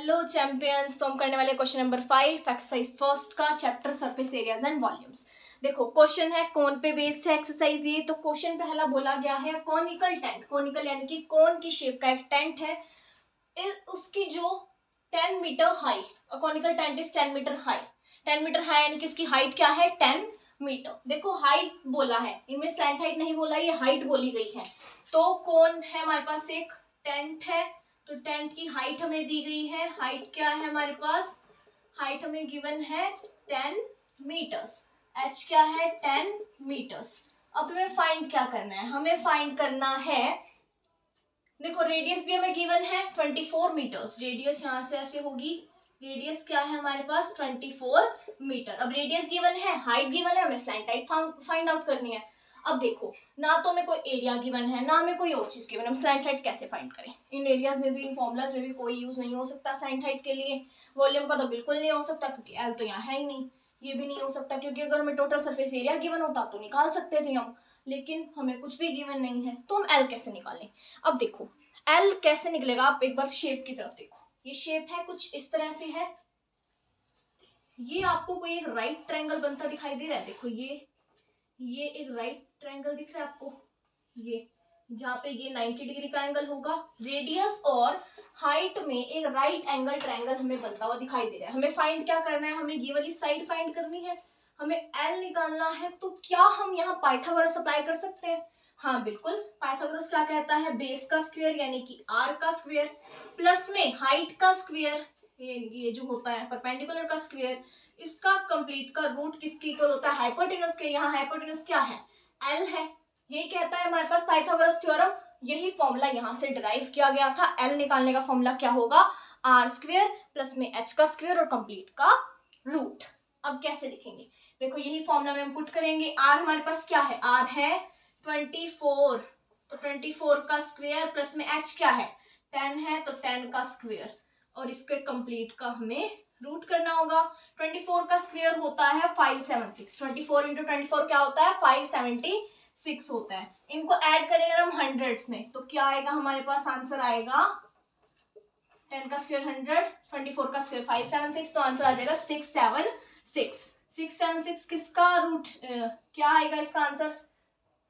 Hello champions, तो हम करने वाले क्वेश्चन नंबर 5 एक्सरसाइज फर्स्ट का chapter surface areas and volumes. देखो क्वेश्चन है कौन पे बेस्ड है एक्सरसाइज ये। तो क्वेश्चन पहला बोला गया है कॉनिकल टेंट, कॉनिकल यानी कि कोन की शेप का एक टेंट है, उसकी जो 10 metre high, conical tent is 10 metre high. 10 metre high यानी कि उसकी हाइट क्या है 10 मीटर। देखो हाइट बोला है, इनमें स्लैंट हाइट नहीं बोला, ये हाइट बोली गई है। तो कौन है हमारे पास, एक टेंट है, तो टेंट की हाइट हमें दी गई है। हाइट क्या है हमारे पास, हाइट हमें गिवन है 10 मीटर्स। एच क्या है 10 मीटर्स। अब हमें फाइंड क्या करना है, हमें फाइंड करना है, देखो रेडियस भी हमें गिवन है 24 मीटर्स। रेडियस यहाँ से ऐसे होगी, रेडियस क्या है हमारे पास 24 मीटर। अब रेडियस गिवन है, हाइट गिवन है, हमें स्लैंट हाइट फाइंड आउट करनी है। अब देखो ना तो हमें कोई एरिया गिवन है ना हमें कोई और चीज गिवन है, हम स्लैंट हाइट कैसे फाइंड करें। इन एरियाज में भी इन फॉर्मुलाज में भी कोई यूज नहीं हो सकता स्लैंट हाइट के लिए। वॉल्यूम का तो बिल्कुल नहीं हो सकता क्योंकि एल तो यहाँ है ही नहीं। ये भी नहीं हो सकता क्योंकि अगर हमें टोटल सरफेस एरिया गिवन होता तो निकाल सकते थे हम, लेकिन हमें कुछ भी गिवन नहीं है तो हम एल कैसे निकालें। अब देखो एल कैसे निकलेगा, आप एक बार शेप की तरफ देखो। ये शेप है कुछ इस तरह से है, ये आपको कोई एक राइट ट्रायंगल बनता दिखाई दे रहा है। देखो ये एक राइट ट्रायंगल दिख रहा है आपको, ये जहाँ पे ये 90 डिग्री का एंगल होगा। रेडियस और हाइट में एक राइट एंगल ट्रायंगल हमें बनता हुआ दिखाई दे रहा है। हमें फाइंड क्या करना है, हमें ये वाली साइड फाइंड करनी है, हमें एल निकालना है। तो क्या हम यहाँ पाइथागोरस अप्लाई कर सकते हैं? हाँ बिल्कुल। पाइथागोरस क्या कहता है, बेस का स्क्वायर यानी कि आर का स्क्वायर प्लस में हाइट का स्क्वायर, ये जो होता है परपेंडिकुलर का स्क्वायर, इसका कंप्लीट का रूट किसके इक्वल होता है, हाइपोटेनस के। यहाँ हाइपोटेनस क्या है, एल है। यही कहता है हमारे पास पाइथागोरस थ्योरम। यही फॉर्मूला यहाँ से डिराइव किया गया था। एल निकालने का फॉर्मूला क्या होगा, आर स्क्वायर प्लस में एच का स्क्वायर और कंप्लीट का रूट। अब कैसे लिखेंगे, देखो यही फॉर्मूला में हम पुट करेंगे। आर हमारे पास क्या है, आर है 24, तो 24 का स्क्वायर प्लस में एच क्या है 10 है, तो 10 का स्क्वायर और इसके कंप्लीट का हमें रूट करना होगा। 24 का स्क्वायर होता है 576, 24 इंटू 24 क्या होता है 576 होता है। इनको ऐड करेंगे हम 100 में, तो क्या आएगा हमारे पास, आंसर आएगा 10 का स्क्वायर 100, 24 का स्क्वायर 576, तो आंसर आ जाएगा 676। 676 किसका रूट क्या आएगा इसका आंसर,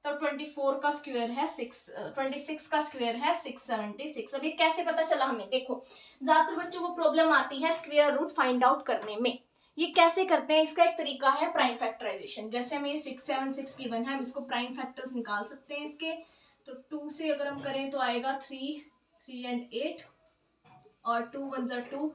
तो 24 का स्क्वायर है 26 का स्क्वायर है 676। अब ये कैसे पता चला हमें, देखो ज्यादातर बच्चों को प्रॉब्लम आती है स्क्वायर रूट फाइंड आउट करने में। ये कैसे करते हैं, इसका एक तरीका है प्राइम फैक्टराइजेशन। जैसे हमें 676 गिवन है, हम इसको प्राइम फैक्टर्स निकाल सकते हैं इसके। तो 2 से अगर हम करें तो आएगा 3 and 8 और 2 1 जा 2,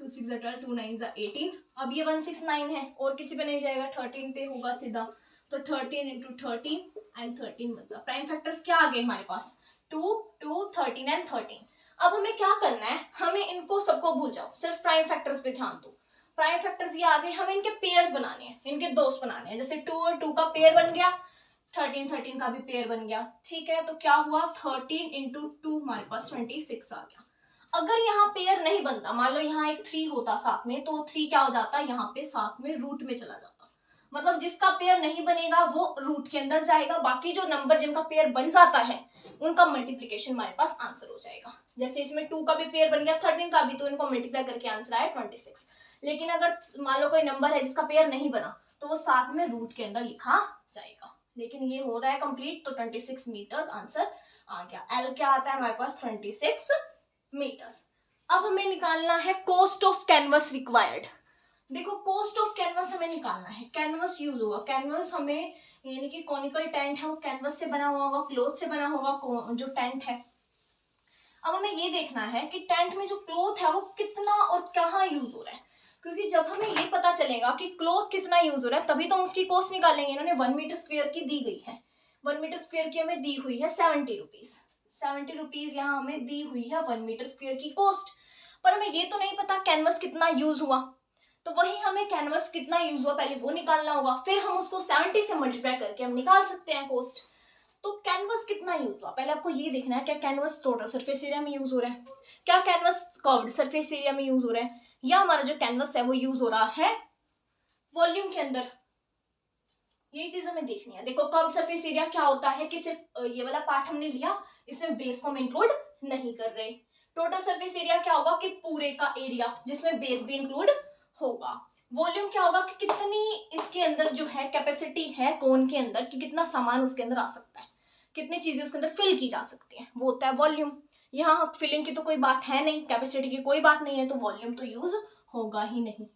2 6 जा 12, 2 9 जा 18। अब ये 169 है और किसी पे नहीं जाएगा, 13 पे होगा सीधा, तो 13 इंटू 13 एंड 13 बचा। प्राइम फैक्टर्स क्या आ गए हमारे पास 2 2 13 एंड 13। अब हमें क्या करना है, हमें इनको सबको भूल जाओ, सिर्फ प्राइम फैक्टर्स पे ध्यान दो। प्राइम फैक्टर्स ये आ गए, हमें इनके पेयर्स बनाने हैं, इनके दोस्त बनाने हैं। जैसे 2 और 2 का पेयर बन गया, 13 13 का भी पेयर बन गया, ठीक है। तो क्या हुआ 13 इंटू 2 हमारे पास 26 आ गया। अगर यहाँ पेयर नहीं बनता, मान लो यहाँ एक 3 होता साथ में, तो 3 क्या हो जाता है यहाँ पे साथ में रूट में चला जाता। मतलब जिसका पेयर नहीं बनेगा वो रूट के अंदर जाएगा, बाकी जो नंबर जिनका पेयर बन जाता है उनका मल्टीप्लिकेशन हमारे पास आंसर हो जाएगा। जैसे इसमें 2 का भी पेयर बन गया 13 का भी, तो इनको मल्टीप्लाई करके आंसर आया 26। लेकिन अगर मान लो कोई नंबर है जिसका पेयर नहीं बना तो वो साथ में रूट के अंदर लिखा जाएगा। लेकिन ये हो रहा है कंप्लीट, तो 26 मीटर्स आंसर आ गया। एल क्या आता है हमारे पास 26 मीटर्स। अब हमें निकालना है कॉस्ट ऑफ कैनवस रिक्वायर्ड। देखो कॉस्ट ऑफ कैनवस हमें निकालना है, कैनवस यूज होगा। कैनवस हमें यानी कि कॉनिकल टेंट है वो कैनवस से बना हुआ होगा, क्लॉथ से बना होगा जो टेंट है। अब हमें ये देखना है कि टेंट में जो क्लॉथ है वो कितना और कहाँ यूज हो रहा है, क्योंकि जब हमें ये पता चलेगा कि क्लॉथ कितना यूज हो रहा है तभी तो हम उसकी कॉस्ट निकालेंगे। इन्होंने 1 मीटर स्क्वायर की दी गई है, 1 मीटर स्क्वायर की हमें दी हुई है 70 रुपीज। 70 रुपीज यहाँ हमें दी हुई है 1 मीटर स्क्वायर की कॉस्ट। पर हमें ये तो नहीं पता कैनवस कितना यूज हुआ, तो वही हमें कैनवस कितना यूज हुआ पहले वो निकालना होगा, फिर हम उसको 70 से मल्टीप्लाई करके हम निकाल सकते हैं कॉस्ट। तो कैनवस कितना यूज हुआ पहले आपको ये देखना है, क्या कैनवस टोटल सरफेस एरिया में यूज हो रहा है, क्या कैनवस कर्व्ड सरफेस एरिया में यूज हो रहा है, या हमारा जो कैनवस है वो यूज हो रहा है वॉल्यूम के अंदर। यही चीज हमें देखनी है। देखो कर्व्ड सरफेस एरिया क्या होता है कि सिर्फ ये वाला पार्ट हमने लिया, इसमें बेस को हम इंक्लूड नहीं कर रहे। टोटल सरफेस एरिया क्या होगा कि पूरे का एरिया जिसमें बेस भी इंक्लूड होगा। वॉल्यूम क्या होगा कि कितनी इसके अंदर जो है कैपेसिटी है कोन के अंदर कि कितना सामान उसके अंदर आ सकता है, कितनी चीजें उसके अंदर फिल की जा सकती हैं, वो होता है वॉल्यूम। यहाँ फिलिंग की तो कोई बात है नहीं, कैपेसिटी की कोई बात नहीं है, तो वॉल्यूम तो यूज होगा ही नहीं।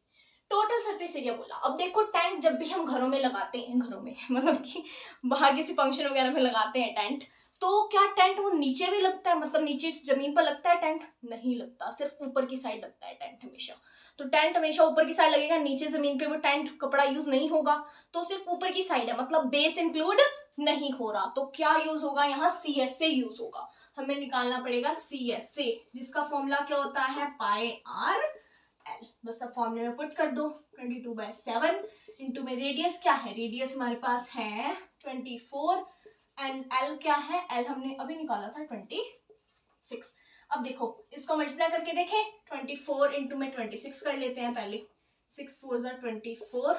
टोटल सरफेस एरिया बोला। अब देखो टेंट जब भी हम घरों में लगाते हैं, घरों में मतलब कि बाहर किसी फंक्शन वगैरह में लगाते हैं टेंट, तो क्या टेंट वो नीचे भी लगता है, मतलब नीचे जमीन पर लगता है टेंट? नहीं लगता, सिर्फ ऊपर की साइड लगता है टेंट हमेशा। तो टेंट हमेशा ऊपर की साइड लगेगा, नीचे जमीन पे वो टेंट कपड़ा यूज नहीं होगा, तो सिर्फ ऊपर की साइड है, मतलब बेस इंक्लूड नहीं हो रहा। तो क्या यूज होगा यहाँ? CSA यूज होगा। हमें निकालना पड़ेगा CSA, जिसका फॉर्मूला क्या होता है? पाई आर एल। बस अब फॉर्मूले में पुट कर दो, 22/7 इंटू में रेडियस क्या है? रेडियस हमारे पास है 24 एंड एल क्या है? एल हमने अभी निकाला था 26। अब देखो इसको मल्टीप्लाई करके देखें, 24 इंटू में 26 कर लेते हैं पहले। 6 4 ज़ा 24,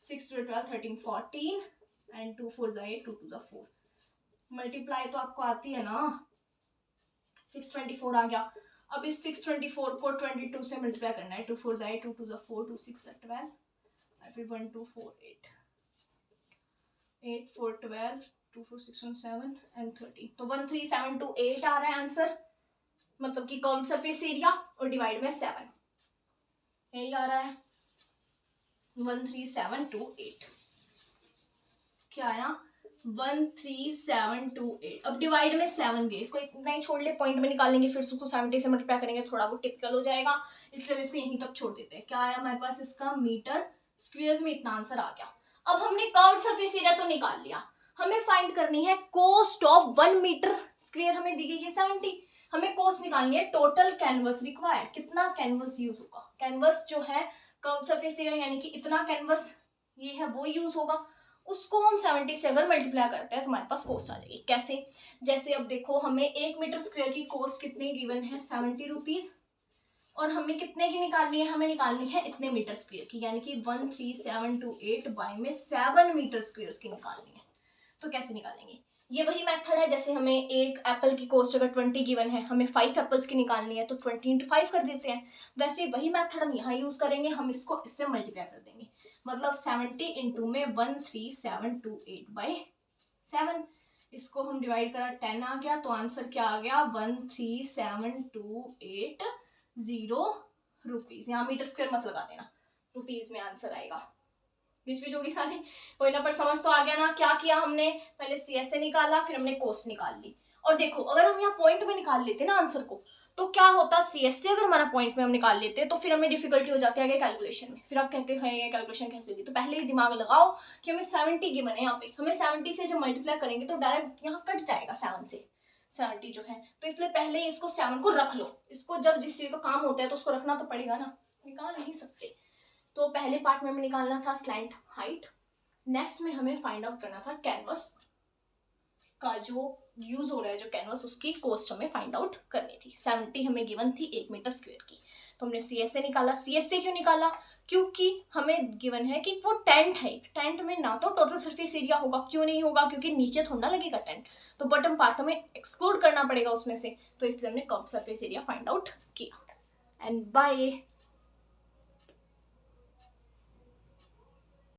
6 2 12 13 14 एंड 2 4 ज़ा 8 2 2 ज़ा 4। मल्टीप्लाई तो आपको आती है ना, 624 आ गया। अब इस 624 को 22 से मल्टीप्लाई करना है, 2 4 ज़ा 8 2 2 ज़ा 4 2 6 ज़ा 12 और फिर 1 2 4 8 8 4 12 2 4 6 1 7 एंड 13, तो 13728 आ रहा है आंसर, मतलब कि कर्व्ड सरफेस एरिया और डिवाइड में 7, यही आ रहा है 13728। क्या आया? 13728। अब डिवाइड में 7 गए, इसको इतना ही छोड़ ले, पॉइंट में निकाल लेंगे, फिर उसको 70 से मल्टीप्लाई करेंगे, थोड़ा वो टिपिकल हो जाएगा, इसलिए इसको यहीं तक छोड़ देते हैं। क्या आया हमारे पास? इसका मीटर स्क्वायर्स में इतना आंसर आ गया। अब हमने कर्व्ड सरफेस एरिया तो निकाल लिया, हमें फाइंड करनी है कोस्ट ऑफ 1 मीटर स्क्वायर, हमें दी गई है 70। हमें कोस्ट निकालनी है टोटल कैनवस रिक्वायर्ड, कितना कैनवस यूज होगा। कैनवस जो है कर्व्ड सरफेस एरिया यानी कि इतना कैनवस ये है वो यूज होगा, उसको हम 70 से अगर मल्टीप्लाई करते हैं तो हमारे पास कोस्ट आ जाएगी। कैसे? जैसे अब देखो हमें 1 मीटर स्क्वायर की कोस्ट कितनी गिवन है? 70 रुपीज, और हमें कितने की निकालनी है? हमें निकालनी है इतने मीटर स्क्वायर की, यानी कि 13728 बाय में 7 मीटर स्क्वायर की निकालनी है। तो कैसे निकालेंगे? ये वही मेथड है, जैसे हमें एक एप्पल की कॉस्ट अगर 20 गिवन है, हमें 5 एप्पल्स की निकालनी है तो 20 इंटू 5 कर देते हैं, वैसे वही मेथड हम यहाँ यूज करेंगे। हम इसको इससे मल्टीप्लाई कर देंगे, मतलब 70 इंटू में 13728 बाई 7, इसको हम डिवाइड करा 10 आ गया, तो आंसर क्या आ गया? 13728 रुपीज। यहाँ मीटर स्क्वायर मत लगा देना, रुपीज में आंसर आएगा, बीच बीच होगी सारी, कोई ना, पर समझ तो आ गया ना। क्या किया हमने? पहले CSA निकाला, फिर हमने कोस्ट निकाल ली। और देखो अगर हम यहाँ पॉइंट में निकाल लेते ना आंसर को, तो क्या होता? CSA अगर हमारा पॉइंट में हम निकाल लेते तो फिर हमें डिफिकल्टी हो जाती है कैलकुलेशन में, फिर आप कहते हैं ये कैलकुलेशन कैसे होगी। तो पहले ही दिमाग लगाओ कि हमें 70 गिवन है यहाँ पे, हमें 70 से जब मल्टीप्लाई करेंगे तो डायरेक्ट यहाँ कट जाएगा 7 से, 70 जो है, तो इसलिए पहले ही इसको 7 को रख लो। इसको जब जिस चीज का काम होता है तो उसको रखना तो पड़ेगा ना, निकाल नहीं सकते। तो पहले पार्ट में हमें निकालना था स्लैंट हाइट, नेक्स्ट में हमें फाइंड आउट करना था कैनवस का जो यूज हो रहा है, जो कैनवस, उसकी कॉस्ट हमें फाइंड आउट करनी थी। 70 हमें गिवन थी 1 मीटर स्क्वायर की, तो हमने CSA निकाला। CSA क्यों निकाला? क्योंकि हमें गिवन है कि वो टेंट है, टेंट में ना तो टोटल सरफेस एरिया होगा, क्यों नहीं होगा? क्योंकि नीचे थोड़ा ना लगेगा टेंट, तो बॉटम पार्ट हमें एक्सक्लूड करना पड़ेगा उसमें से, तो इसलिए हमने curved surface area find out किया। And bye.